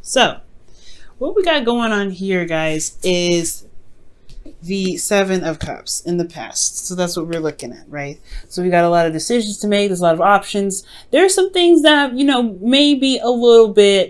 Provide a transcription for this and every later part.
So, what we got going on here, guys, is the Seven of Cups in the past. So that's what we're looking at, right? So we got a lot of decisions to make. There's a lot of options. There are some things that, maybe a little bit,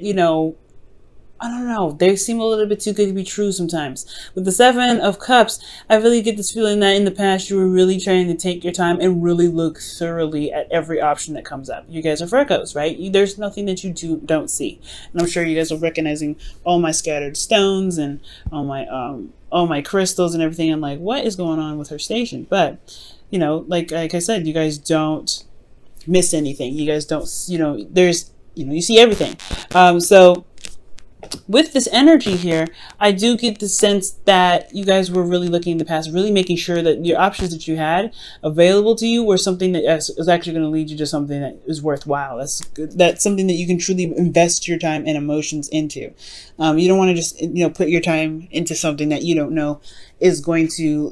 I don't know. They seem a little bit too good to be true sometimes. With the Seven of Cups, I really get this feeling that in the past you were really trying to take your time and really look thoroughly at every option that comes up. You guys are Virgos, right? There's nothing that you don't see. And I'm sure you guys are recognizing all my scattered stones and all my crystals and everything. I'm like, what is going on with her station? But, like I said, you guys don't miss anything. You guys don't, you see everything. So with this energy here, I do get the sense that you guys were really looking in the past, really making sure that your options that you had available to you were something that is actually going to lead you to something that is worthwhile. That's something that you can truly invest your time and emotions into. You don't want to just, put your time into something that you don't know is going to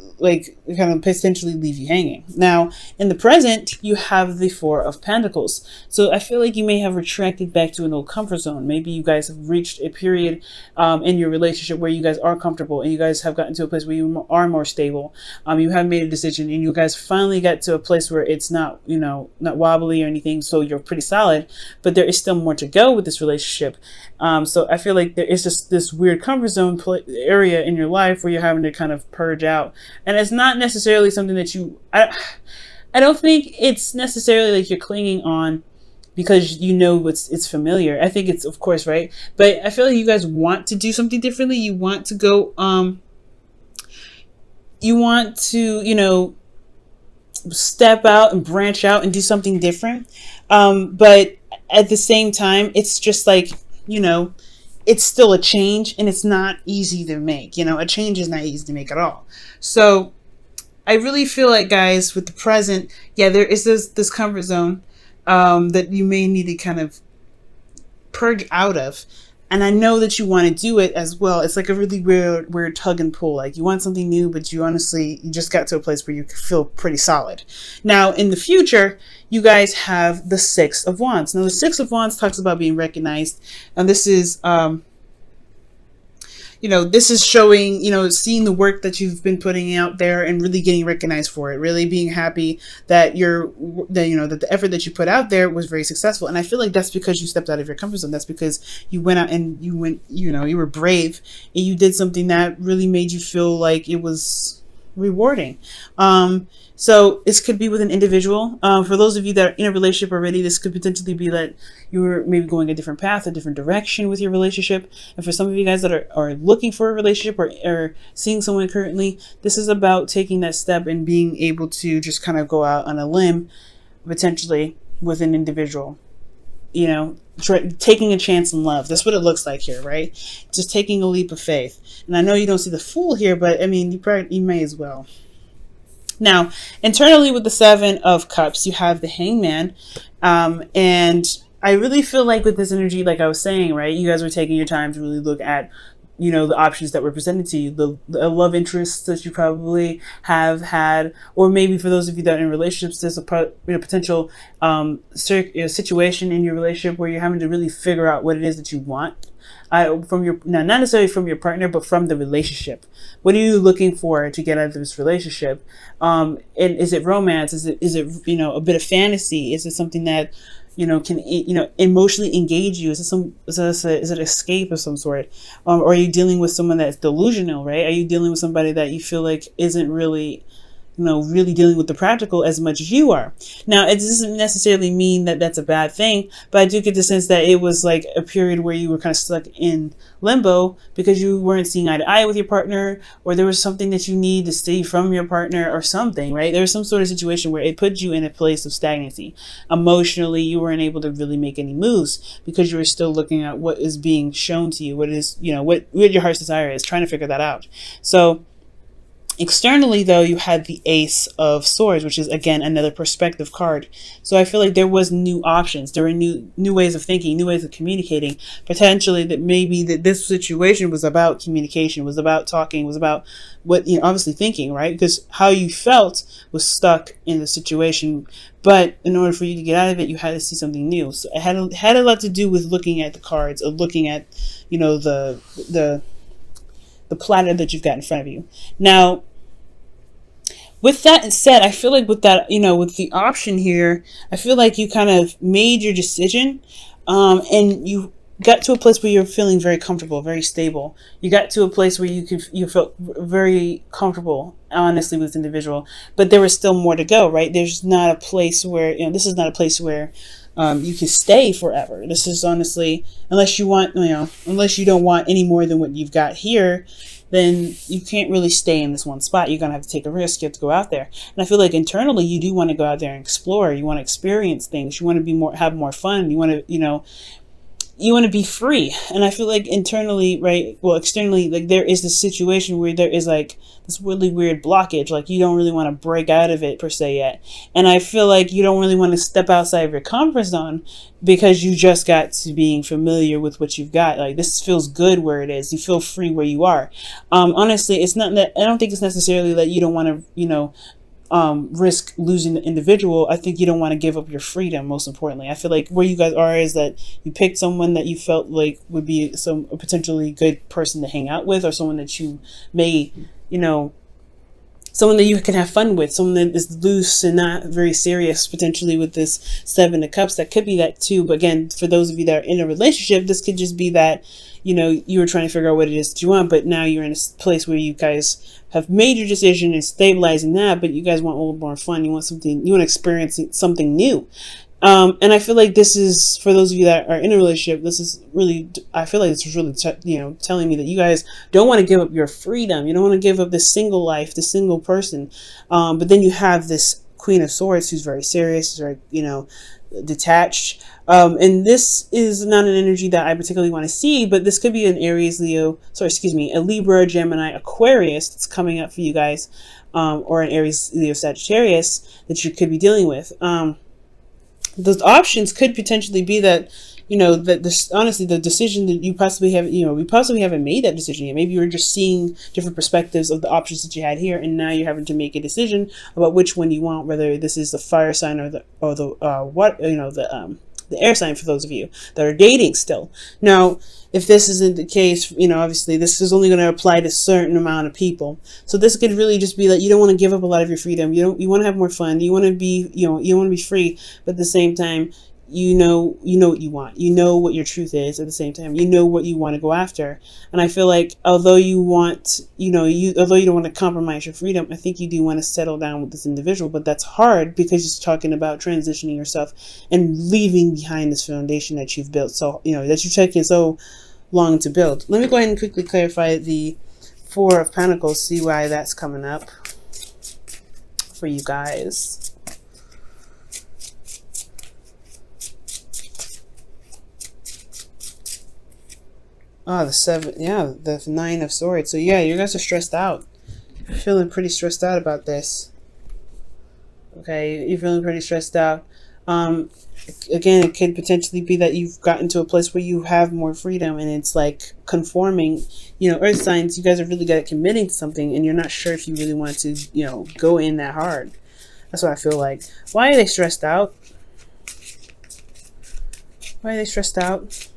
kind of potentially leave you hanging. Now, in the present, you have the Four of Pentacles. So I feel like you may have retracted back to an old comfort zone. Maybe you guys have reached a period in your relationship where you guys are comfortable and you guys have gotten to a place where you are more stable. You have made a decision and you guys finally got to a place where it's not, not wobbly or anything. So you're pretty solid, but there is still more to go with this relationship. So I feel like there is just this weird comfort zone area in your life where you're having to kind of purge out, and it's not necessarily something that I don't think it's necessarily like you're clinging on because it's familiar. I think it's, of course, right, but I feel like you guys want to do something differently. You want to go you want to step out and branch out and do something different, but at the same time it's just like, it's still a change and it's not easy to make. A change is not easy to make at all. So I really feel like, guys, with the present, there is this comfort zone that you may need to kind of purge out of. And I know that you want to do it as well. It's like a really weird tug and pull. Like you want something new, but you just got to a place where you feel pretty solid. Now, in the future, you guys have the Six of Wands. Now, the Six of Wands talks about being recognized. And this is, this is showing, seeing the work that you've been putting out there and really getting recognized for it, really being happy that that the effort that you put out there was very successful. And I feel like that's because you stepped out of your comfort zone. That's because you went out and you were brave and you did something that really made you feel like it was rewarding. So this could be with an individual. For those of you that are in a relationship already, this could potentially be that you were maybe going a different path, a different direction with your relationship. And for some of you guys that are looking for a relationship or seeing someone currently, this is about taking that step and being able to just kind of go out on a limb, potentially with an individual. Taking a chance in love. That's what it looks like here, right? Just taking a leap of faith. And I know you don't see the Fool here, but I mean, you may as well. Now, internally with the Seven of Cups, you have the Hangman. And I really feel like with this energy, like I was saying, right, you guys were taking your time to really look at, the options that were presented to you, the love interests that you probably have had, or maybe for those of you that are in relationships, there's a potential situation in your relationship where you're having to really figure out what it is that you want. Not necessarily from your partner, but from the relationship. What are you looking for to get out of this relationship? And is it romance? Is it a bit of fantasy? Is it something that can emotionally engage you? Is it escape of some sort? Or are you dealing with someone that's delusional? Right? Are you dealing with somebody that you feel like isn't really really dealing with the practical as much as you are? Now, it doesn't necessarily mean that that's a bad thing, but I do get the sense that it was like a period where you were kind of stuck in limbo because you weren't seeing eye to eye with your partner, or there was something that you need to stay from your partner or something, right? There was some sort of situation where it put you in a place of stagnancy. Emotionally, you weren't able to really make any moves because you were still looking at what is being shown to you, what is, what your heart's desire is, trying to figure that out. So Externally, though, you had the Ace of Swords, which is again another perspective card. So I feel like there was new options. There were new ways of thinking, new ways of communicating. Potentially, that maybe that this situation was about communication, was about talking, was about what, you know, obviously thinking, right? Because how you felt was stuck in the situation. But in order for you to get out of it, you had to see something new. So it had a lot to do with looking at the cards, or looking at, you know, the platter that you've got in front of you. Now, with that said, I feel like with that, you know, with the option here, I feel like you kind of made your decision, and you got to a place where you're feeling very comfortable, very stable. You got to a place where you felt very comfortable, honestly, with this individual. But there was still more to go, right? There's not a place where, you know, this is not a place where you can stay forever. This is honestly, unless you want, you know, unless you don't want any more than what you've got here, then you can't really stay in this one spot. You're going to have to take a risk. You have to go out there. And I feel like internally you do want to go out there and explore. You want to experience things. You want to be more, have more fun. You want to, you know, you want to be free. And I feel like internally, right, well, externally, like there is this situation where there is like this really weird blockage. Like you don't really want to break out of it per se yet. And I feel like you don't really want to step outside of your comfort zone because you just got to being familiar with what you've got. Like this feels good where it is. You feel free where you are. Honestly, it's not that, I don't think it's necessarily that you don't want to, you know, risk losing the individual. I think you don't want to give up your freedom, most importantly. I feel like where you guys are is that you picked someone that you felt like would be a potentially good person to hang out with, or someone that you may, you know, someone that you can have fun with, someone that is loose and not very serious, potentially with this Seven of Cups. That could be that too. But again, for those of you that are in a relationship, this could just be that, you know, you were trying to figure out what it is that you want, but now you're in a place where you guys have made your decision and stabilizing that, but you guys want a little more fun. You want something, you want to experience something new. And I feel like this is, for those of you that are in a relationship, this is really, I feel like this is really, you know, telling me that you guys don't want to give up your freedom. You don't want to give up this single life, this single person. But then you have this Queen of Swords who's very serious, very, you know, detached. And this is not an energy that I particularly want to see, but this could be an Aries, Leo, sorry, excuse me, a Libra, Gemini, Aquarius that's coming up for you guys, or an Aries, Leo, Sagittarius that you could be dealing with. Those options could potentially be that, you know, that this, honestly, the decision that you possibly have, you know, we possibly haven't made that decision yet. Maybe you were just seeing different perspectives of the options that you had here, and now you're having to make a decision about which one you want, whether this is the fire sign or the what, you know, the air sign, for those of you that are dating still. Now, if this isn't the case, you know, obviously this is only going to apply to a certain amount of people. So this could really just be that you don't want to give up a lot of your freedom. You want to have more fun. You want to be, you know, you want to be free, but at the same time, you know what you want. You know what your truth is. At the same time, you know what you want to go after. And I feel like although you want, you know, although you don't want to compromise your freedom, I think you do want to settle down with this individual. But that's hard because you're talking about transitioning yourself and leaving behind this foundation that you've built. So, you know, that you've taken so long to build. Let me go ahead and quickly clarify the Four of Pentacles, see why that's coming up for you guys. Oh, the seven, yeah, the Nine of Swords. So yeah, you guys are stressed out. You're feeling pretty stressed out about this. Okay, you're feeling pretty stressed out. Again, it could potentially be that you've gotten to a place where you have more freedom, and it's like conforming. You know, earth signs, you guys are really good at committing to something, and you're not sure if you really want to, you know, go in that hard. That's what I feel like. Why are they stressed out? Why are they stressed out?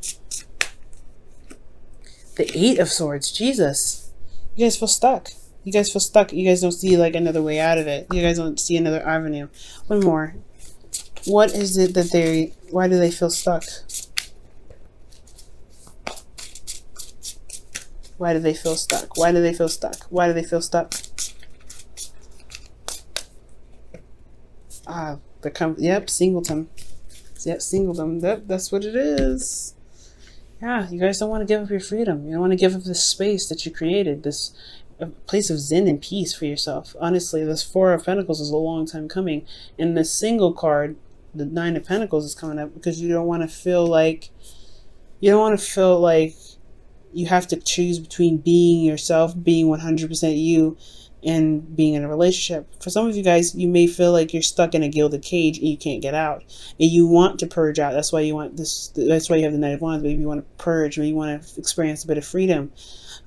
The Eight of Swords. Jesus. You guys feel stuck. You guys feel stuck. You guys don't see like another way out of it. You guys don't see another avenue. One more. What is it that they, why do they feel stuck? Why do they feel stuck? Why do they feel stuck? Why do they feel stuck? Ah, yep, singleton. Yep, singleton. Yep, that's what it is. Yeah, you guys don't want to give up your freedom. You don't want to give up this space that you created, this place of zen and peace for yourself. Honestly, this Four of Pentacles is a long time coming. And the single card, the Nine of Pentacles, is coming up because you don't want to feel like, you have to choose between being yourself, being 100% you, and being in a relationship. For some of you guys, you may feel like you're stuck in a gilded cage and you can't get out, and you want to purge out. That's why you want this. That's why you have the Knight of Wands. Maybe you want to purge, maybe you want to experience a bit of freedom.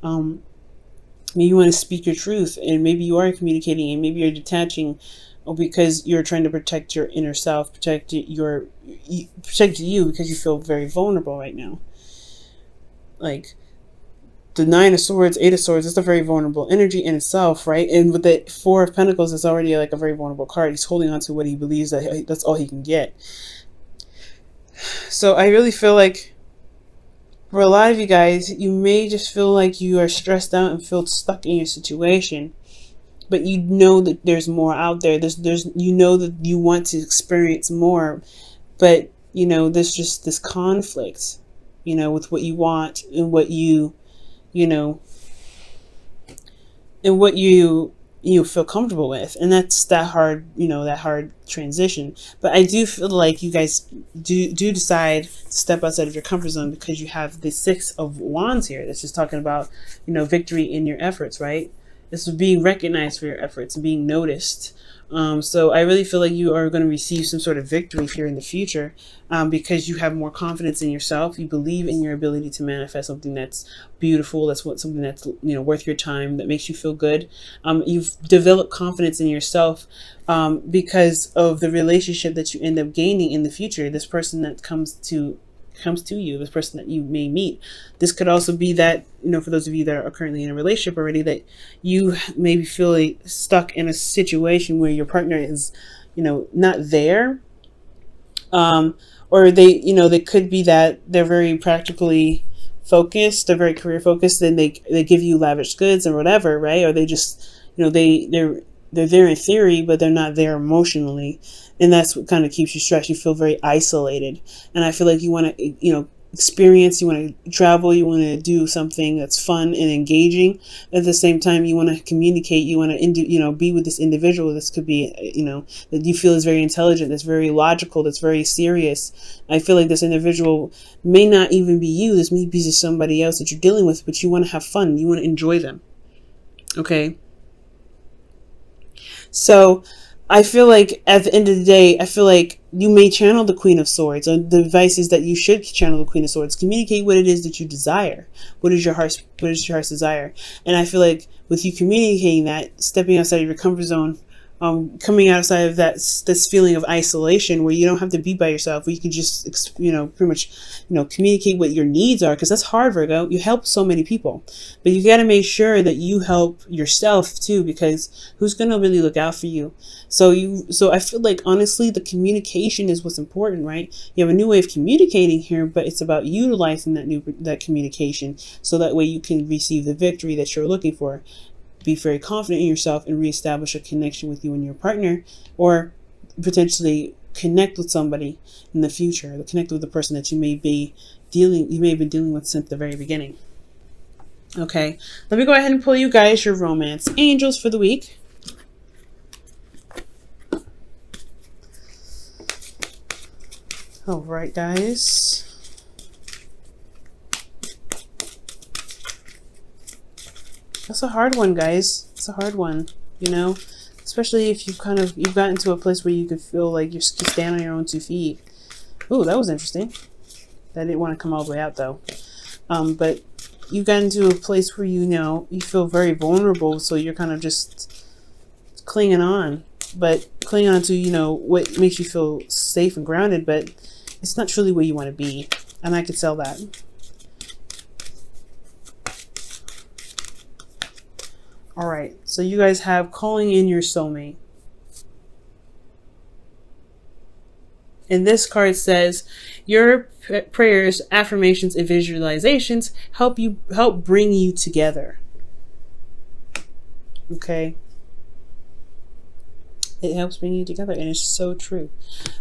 Maybe you want to speak your truth, and maybe you are communicating, and maybe you're detaching because you're trying to protect your inner self, protect you because you feel very vulnerable right now. Like the Nine of Swords, Eight of Swords, it's a very vulnerable energy in itself, right? And with the Four of Pentacles, it's already like a very vulnerable card. He's holding on to what he believes that that's all he can get. So I really feel like for a lot of you guys, you may just feel like you are stressed out and feel stuck in your situation, but you know that there's more out there. There's you know that you want to experience more, but you know there's just this conflict, you know, with what you want and what you know, and what you feel comfortable with, and that's that hard, you know, that hard transition. But I do feel like you guys do decide to step outside of your comfort zone, because you have the Six of Wands here. That's just talking about, you know, victory in your efforts, right? This is being recognized for your efforts and being noticed. So I really feel like you are going to receive some sort of victory here in the future, because you have more confidence in yourself. You believe in your ability to manifest something that's beautiful, something that's, you know, worth your time, that makes you feel good. You've developed confidence in yourself because of the relationship that you end up gaining in the future. This person that comes to you, this person that you may meet. This could also be that, you know, for those of you that are currently in a relationship already, that you maybe feel stuck in a situation where your partner is, you know, not there. Or they, you know, they could be that they're very practically focused, they're very career focused, and they give you lavish goods or whatever, right? Or they just, you know, they're there in theory, but they're not there emotionally. And that's what kind of keeps you stressed. You feel very isolated. And I feel like you want to, you know, experience, you want to travel, you want to do something that's fun and engaging. At the same time, you want to communicate, you want to, you know, be with this individual. This could be, you know, that you feel is very intelligent, that's very logical, that's very serious. I feel like this individual may not even be you. This may be just somebody else that you're dealing with, but you want to have fun. You want to enjoy them. Okay. So I feel like at the end of the day, I feel like you may channel the Queen of Swords. And the advice is that you should channel the Queen of Swords. Communicate what it is that you desire. What is your heart's desire? And I feel like with you communicating that, stepping outside of your comfort zone, coming outside of this feeling of isolation where you don't have to be by yourself, where you can just, you know, pretty much, you know, communicate what your needs are, because that's hard, Virgo. You help so many people, but you got to make sure that you help yourself too, because who's going to really look out for you? So I feel like honestly, the communication is what's important, right? You have a new way of communicating here, but it's about utilizing that communication so that way you can receive the victory that you're looking for. Be very confident in yourself and reestablish a connection with you and your partner, or potentially connect with somebody in the future, connect with the person that you may have been dealing with since the very beginning. Okay, let me go ahead and pull you guys your romance angels for the week. All right, guys. That's a hard one, guys. It's a hard one, you know, especially if you've gotten to a place where you could feel like you stand on your own 2 feet. Ooh, that was interesting. That didn't want to come all the way out though. But you've gotten to a place where, you know, you feel very vulnerable, so you're kind of just clinging on, but clinging on to, you know, what makes you feel safe and grounded, but it's not truly where you want to be. And I could sell that. All right, so you guys have calling in your soulmate. And this card says, your prayers, affirmations, and visualizations help bring you together. Okay. It helps bring you together, and it's so true.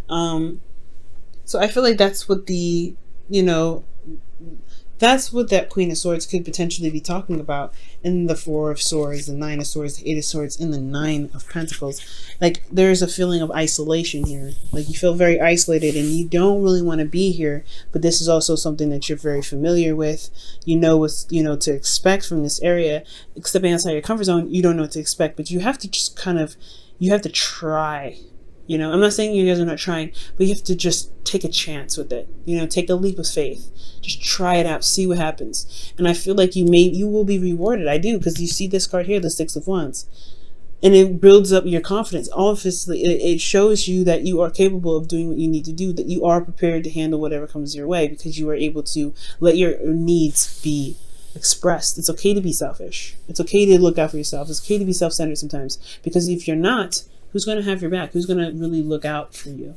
So I feel like that's what the, you know, That's what that Queen of Swords could potentially be talking about in the Four of Swords, the Nine of Swords, the Eight of Swords, and the Nine of Pentacles. Like, there's a feeling of isolation here. Like, you feel very isolated and you don't really want to be here, but this is also something that you're very familiar with. You know what's, to expect from this area. Stepping outside your comfort zone, you don't know what to expect, but you have to just you have to try. I'm not saying you guys are not trying, but you have to just take a chance with it. Take a leap of faith. Just try it out, see what happens. And I feel like you will be rewarded. I do, because you see this card here, the Six of Wands. And it builds up your confidence. Obviously, it shows you that you are capable of doing what you need to do, that you are prepared to handle whatever comes your way, because you are able to let your needs be expressed. It's okay to be selfish. It's okay to look out for yourself. It's okay to be self-centered sometimes, because if you're not, who's going to have your back? Who's going to really look out for you?